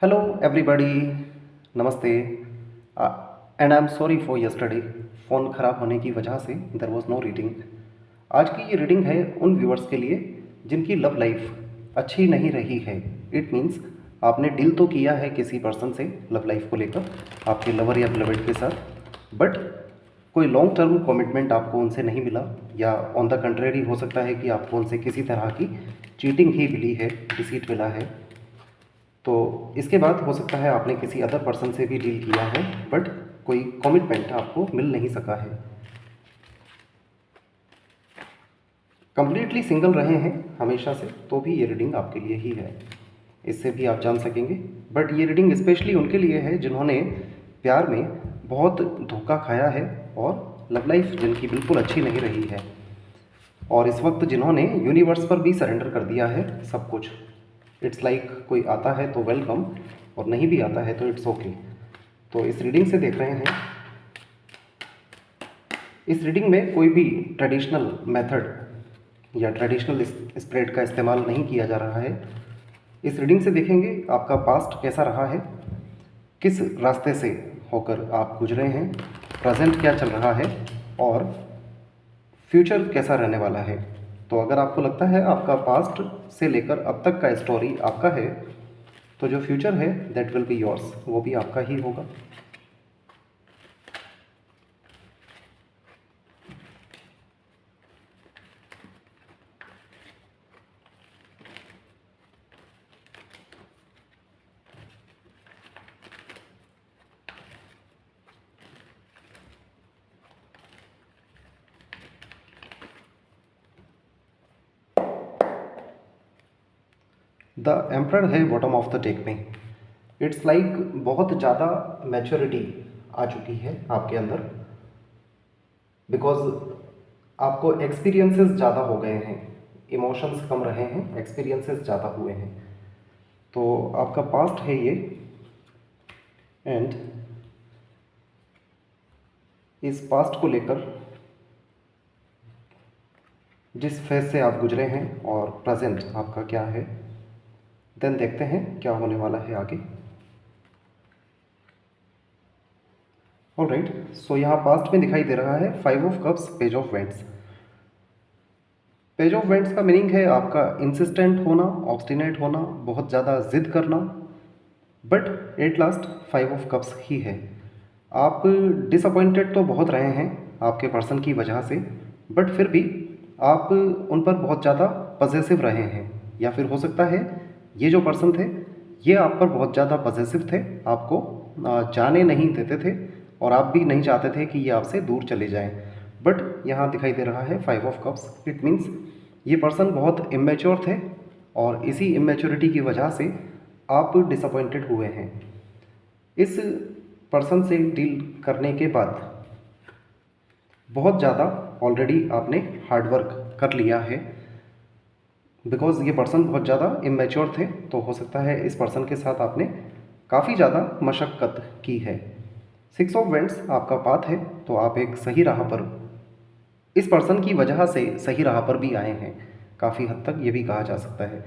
Hello, everybody. नमस्ते. And I am sorry for yesterday. Phone ख़राब होने की वजह से देर वॉज नो रीडिंग. आज की ये रीडिंग है उन व्यूअर्स के लिए जिनकी लव लाइफ अच्छी नहीं रही है. इट मीन्स आपने डील तो किया है किसी पर्सन से लव लाइफ को लेकर, आपके लवर या बिलवेड के साथ, बट कोई लॉन्ग टर्म कमिटमेंट आपको उनसे नहीं मिला, या ऑन द कंट्रेरी हो सकता है कि आपको उनसे किसी तरह की चीटिंग ही मिली है, डिसीट मिला है. तो इसके बाद हो सकता है आपने किसी अदर पर्सन से भी डील किया है, बट कोई कमिटमेंट आपको मिल नहीं सका है. कंप्लीटली सिंगल रहे हैं हमेशा से तो भी ये रीडिंग आपके लिए ही है, इससे भी आप जान सकेंगे. बट ये रीडिंग स्पेशली उनके लिए है जिन्होंने प्यार में बहुत धोखा खाया है और लव लाइफ जिनकी बिल्कुल अच्छी नहीं रही है, और इस वक्त जिन्होंने यूनिवर्स पर भी सरेंडर कर दिया है सब कुछ. इट्स लाइक कोई आता है तो वेलकम, और नहीं भी आता है तो इट्स ओके. तो इस रीडिंग से देख रहे हैं, इस रीडिंग में कोई भी ट्रेडिशनल मेथड या ट्रेडिशनल स्प्रेड का इस्तेमाल नहीं किया जा रहा है. इस रीडिंग से देखेंगे आपका पास्ट कैसा रहा है, किस रास्ते से होकर आप गुजरे हैं, प्रेजेंट क्या चल रहा है, और फ्यूचर कैसा रहने वाला है. तो अगर आपको लगता है आपका पास्ट से लेकर अब तक का स्टोरी आपका है, तो जो फ्यूचर है दैट विल बी योर्स, वो भी आपका ही होगा. द एम्परर है बॉटम ऑफ द डेक में. इट्स लाइक बहुत ज़्यादा मैच्योरिटी आ चुकी है आपके अंदर, बिकॉज आपको एक्सपीरियंसेस ज़्यादा हो गए हैं, इमोशंस कम रहे हैं, एक्सपीरियंसेस ज़्यादा हुए हैं. तो आपका पास्ट है ये, एंड इस पास्ट को लेकर जिस फेज से आप गुजरे हैं और प्रेजेंट आपका क्या है, देन देखते हैं क्या होने वाला है आगे. ऑलराइट, सो यहाँ पास्ट में दिखाई दे रहा है 5 of cups, page of vents. Page of vents का मीनिंग है आपका इंसिस्टेंट होना, ऑब्स्टिनेट होना, बहुत ज़्यादा जिद करना, but at last 5 of cups ही है. आप डिसअपॉइंटेड तो बहुत रहे हैं आपके पर्सन की वजह से, बट फिर भी आप उन पर बहुत ज़्यादा पजेसिव रहे हैं, या फिर हो सकता है ये जो पर्सन थे ये आप पर बहुत ज़्यादा पजेसिव थे, आपको जाने नहीं देते थे, और आप भी नहीं चाहते थे कि ये आपसे दूर चले जाएं. बट यहाँ दिखाई दे रहा है 5 ऑफ कप्स. इट मीन्स ये पर्सन बहुत इमेच्योर थे, और इसी इमेच्योरिटी की वजह से आप डिसअपॉइंटेड हुए हैं. इस पर्सन से डील करने के बाद बहुत ज़्यादा ऑलरेडी आपने हार्डवर्क कर लिया है, बिकॉज ये पर्सन बहुत ज़्यादा इमेच्योर थे, तो हो सकता है इस पर्सन के साथ आपने काफ़ी ज़्यादा मशक्क़त की है. 6 ऑफ वेंट्स आपका पाथ है, तो आप एक सही राह पर, इस पर्सन की वजह से सही राह पर भी आए हैं काफ़ी हद तक, ये भी कहा जा सकता है.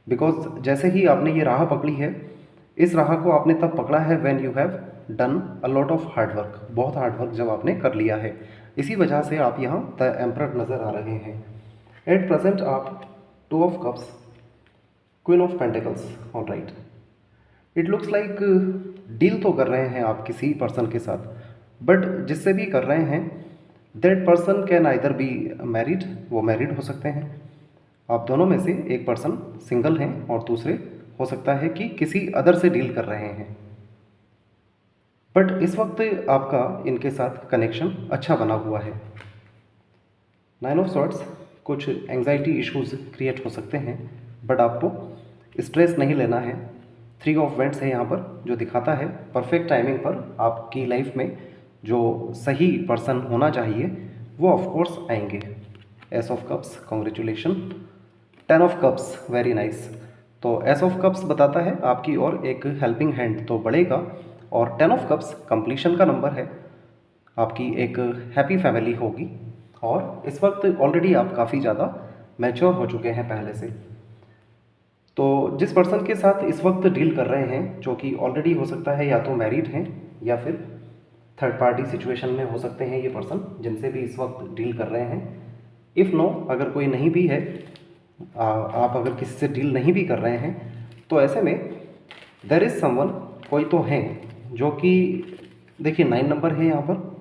बिकॉज जैसे ही आपने ये राह पकड़ी है, इस राह को आपने तब पकड़ा है when you have done a lot of hard work, बहुत हार्डवर्क जब आपने कर लिया है. इसी वजह से आप यहाँ द एम्परर नज़र आ रहे हैं. एट प्रेजेंट आप 2 of cups, queen of pentacles. All right, it looks like deal तो कर रहे हैं आप किसी पर्सन के साथ, बट जिससे भी कर रहे हैं that person can either be married, वो मैरिड हो सकते हैं, आप दोनों में से एक पर्सन सिंगल हैं, और दूसरे हो सकता है कि किसी अदर से डील कर रहे हैं. बट इस वक्त आपका इनके साथ कनेक्शन अच्छा बना हुआ है. 9 ऑफ सॉर्ट्स, कुछ एंजाइटी इश्यूज क्रिएट हो सकते हैं, बट आपको स्ट्रेस नहीं लेना है. 3 ऑफ वेंट्स है यहाँ पर, जो दिखाता है परफेक्ट टाइमिंग पर आपकी लाइफ में जो सही पर्सन होना चाहिए वो ऑफ कोर्स आएंगे. S of cups, congratulation. 10 of cups, very nice. तो एस ऑफ कप्स बताता है आपकी और एक हेल्पिंग हैंड तो बढ़ेगा, और 10 ऑफ कप्स कंप्लीशन का नंबर है, आपकी एक हैप्पी फैमिली होगी, और इस वक्त ऑलरेडी आप काफ़ी ज़्यादा मैच्योर हो चुके हैं पहले से. तो जिस पर्सन के साथ इस वक्त डील कर रहे हैं, जो कि ऑलरेडी हो सकता है या तो मैरिड हैं या फिर थर्ड पार्टी सिचुएशन में हो सकते हैं ये पर्सन जिनसे भी इस वक्त डील कर रहे हैं। इफ़ नो, अगर कोई नहीं भी है, आप अगर किसी से डील नहीं भी कर रहे हैं, तो ऐसे में देयर इज़ समवन, कोई तो है जो कि, देखिए 9 नंबर है यहाँ पर।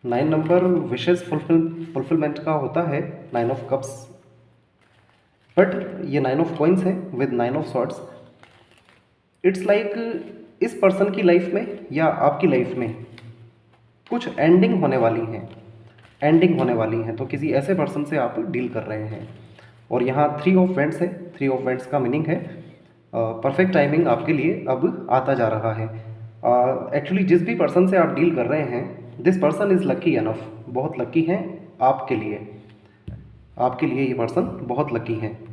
9 नंबर विशेस फुलफिलमेंट का होता है, 9 ऑफ कप्स, बट ये 9 ऑफ कॉइंस है with 9 of swords. It's like इस पर्सन की लाइफ में या आपकी लाइफ में कुछ एंडिंग होने वाली हैं, तो किसी ऐसे पर्सन से आप डील कर रहे हैं। और यहाँ 3 ऑफ वेंट्स है। 3 ऑफ वेंट्स का मीनिंग है परफेक्ट टाइमिंग आपके लिए अब आता जा रहा है। एक्चुअली जिस भी पर्सन से आप डील कर रहे हैं, this person is lucky enough, बहुत लकी हैं आपके लिए ये पर्सन बहुत लकी हैं।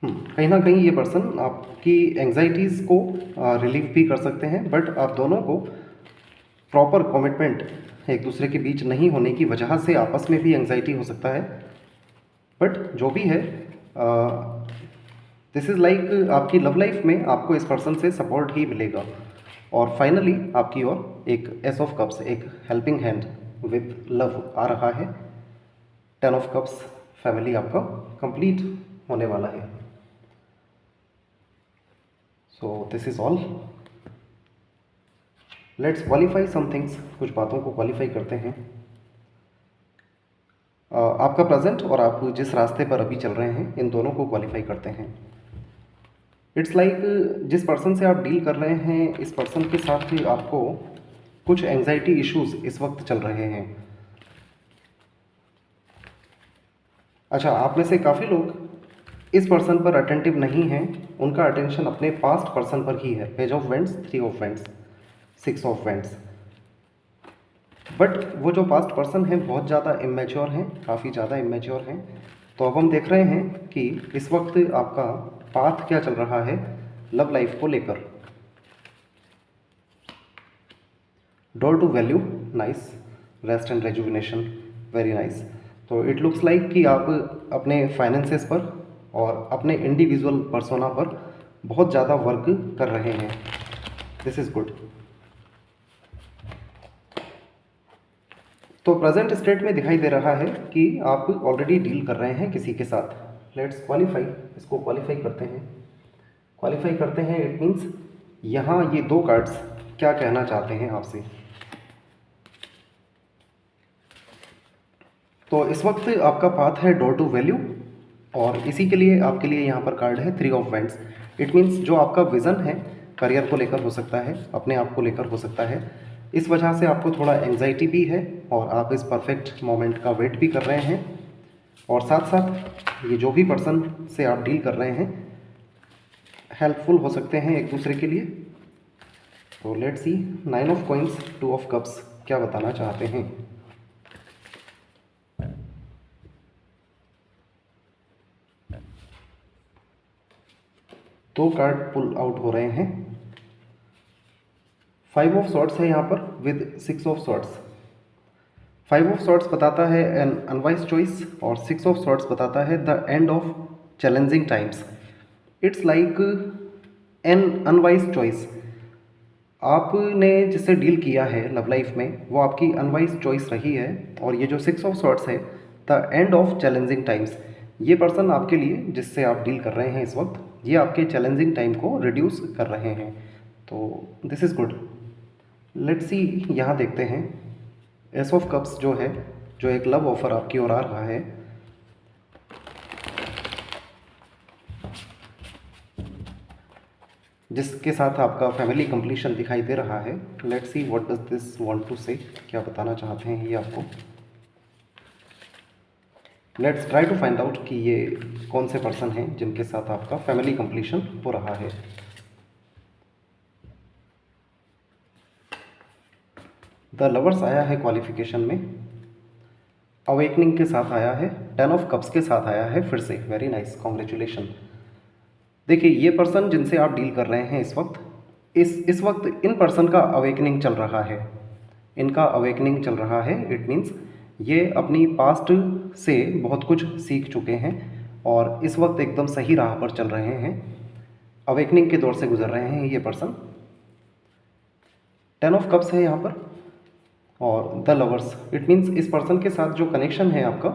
कहीं ना कहीं ये पर्सन आपकी एंग्जाइटीज़ को रिलीव भी कर सकते हैं, बट आप दोनों को प्रॉपर कमिटमेंट एक दूसरे के बीच नहीं होने की वजह से आपस में भी एंग्जाइटी हो सकता है। बट जो भी है, दिस इज़ लाइक आपकी लव लाइफ में आपको इस पर्सन से सपोर्ट ही मिलेगा। और फाइनली आपकी ओर एक एस ऑफ कप्स, एक हेल्पिंग हैंड विद लव आ रहा है। 10 ऑफ कप्स, फैमिली आपका कंप्लीट होने वाला है। So this is all. Let's qualify some things, कुछ बातों को क्वालिफाई करते हैं। आपका प्रेजेंट और आप जिस रास्ते पर अभी चल रहे हैं, इन दोनों को क्वालिफाई करते हैं। इट्स लाइक जिस पर्सन से आप डील कर रहे हैं, इस पर्सन के साथ ही आपको कुछ एंजाइटी इश्यूज इस वक्त चल रहे हैं। अच्छा, आप में से काफ़ी लोग इस पर्सन पर अटेंटिव नहीं हैं, उनका अटेंशन अपने पास्ट पर्सन पर ही है। Page of vents, 3 of vents, 6 of vents. But वो जो पास्ट पर्सन है बहुत ज़्यादा इमेच्योर हैं, काफ़ी ज़्यादा इमेच्योर हैं। तो अब हम देख रहे हैं कि इस वक्त आपका पाथ क्या चल रहा है लव लाइफ को लेकर। Door to value, nice. Rest and rejuvenation, very nice. तो इट लुक्स लाइक कि आप अपने फाइनेंसेस पर और अपने इंडिविजुअल पर्सोना पर बहुत ज़्यादा वर्क कर रहे हैं। This is good. तो प्रेजेंट स्टेट में दिखाई दे रहा है कि आप ऑलरेडी डील कर रहे हैं किसी के साथ। लेट्स क्वालिफाई, इसको क्वालिफाई करते हैं। इट मीन्स यहाँ ये 2 कार्ड्स क्या कहना चाहते हैं आपसे। तो इस वक्त आपका पाथ है डोर टू वैल्यू, और इसी के लिए आपके लिए यहाँ पर कार्ड है 3 ऑफ वेंट्स। इट मीन्स जो आपका विज़न है करियर को लेकर हो सकता है, अपने आप को लेकर हो सकता है, इस वजह से आपको थोड़ा एंग्जाइटी भी है और आप इस परफेक्ट मोमेंट का वेट भी कर रहे हैं। और साथ साथ ये जो भी पर्सन से आप डील कर रहे हैं हेल्पफुल हो सकते हैं एक दूसरे के लिए। तो let's see 9 of coins, 2 of cups क्या बताना चाहते हैं। दो कार्ड पुल आउट हो रहे हैं। 5 ऑफ सॉर्ड्स है यहाँ पर with 6 of swords. 5 of swords बताता है एन अनवाइज चॉइस, और 6 ऑफ सॉर्ड्स बताता है the end of challenging times. It's like an unwise choice. आपने जिससे डील किया है लव लाइफ में वो आपकी अनवाइज चॉइस रही है। और ये जो 6 ऑफ सॉर्ड्स है the end of challenging times, ये पर्सन आपके लिए जिससे आप डील कर रहे हैं इस वक्त, ये आपके चैलेंजिंग टाइम को रिड्यूस कर रहे हैं। तो this is good. Let's see, यहाँ देखते हैं एस ऑफ कप्स जो है, जो एक लव ऑफर आपकी ओर आ रहा है। जिसके साथ आपका फैमिली कंप्लीशन दिखाई दे रहा है। Let's see what does this want to say, क्या बताना चाहते हैं ये आपको। Let's try to find out कि ये कौन से पर्सन हैं जिनके साथ आपका फैमिली कंप्लीशन हो रहा है। द लवर्स आया है क्वालिफिकेशन में, अवेकनिंग के साथ आया है, 10 ऑफ कप्स के साथ आया है फिर से। Very nice, congratulation. देखिए ये पर्सन जिनसे आप डील कर रहे हैं इस वक्त, इस वक्त इन पर्सन का अवेकनिंग चल रहा है, इनका अवेकनिंग चल रहा है। इट मीन्स ये अपनी पास्ट से बहुत कुछ सीख चुके हैं और इस वक्त एकदम सही राह पर चल रहे हैं, अवेकनिंग के दौर से गुजर रहे हैं ये पर्सन। 10 ऑफ कप्स है यहाँ पर और द लवर्स, इट मीन्स इस पर्सन के साथ जो कनेक्शन है आपका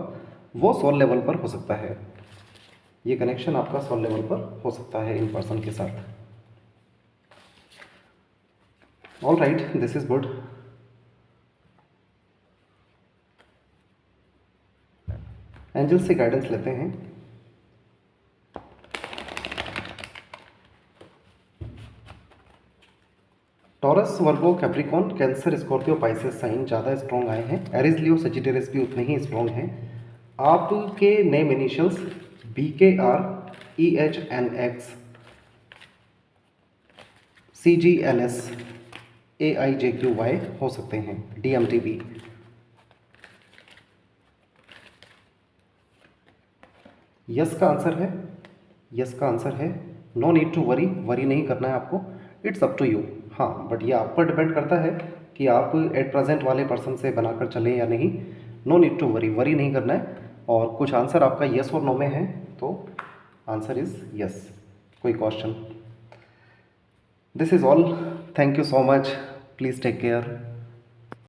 वो सोल लेवल पर हो सकता है। ये कनेक्शन आपका सोल लेवल पर हो सकता है इन पर्सन के साथ। All right, this is good. Angel से गाइडेंस लेते हैं। Taurus, Virgo, Capricorn, Cancer, Scorpio, Pisces sign ज़्यादा स्ट्रॉन्ग आए हैं। एरिस, लियो, सजिटेरियस भी उतने ही स्ट्रॉन्ग हैं। आपके name initials BKR, EHNX, CGLS, AIJQY हो सकते हैं, DMTB। यस का आंसर है, यस का आंसर है। No need to worry, worry नहीं करना है आपको, इट्स अप टू यू। हाँ, बट ये आप पर डिपेंड करता है कि आप एट प्रेजेंट वाले पर्सन से बनाकर चलें या नहीं। No need to worry, worry नहीं करना है। और कुछ आंसर आपका यस और नो में है, तो आंसर इज़ यस, कोई question. This is all, thank you so much, please take care.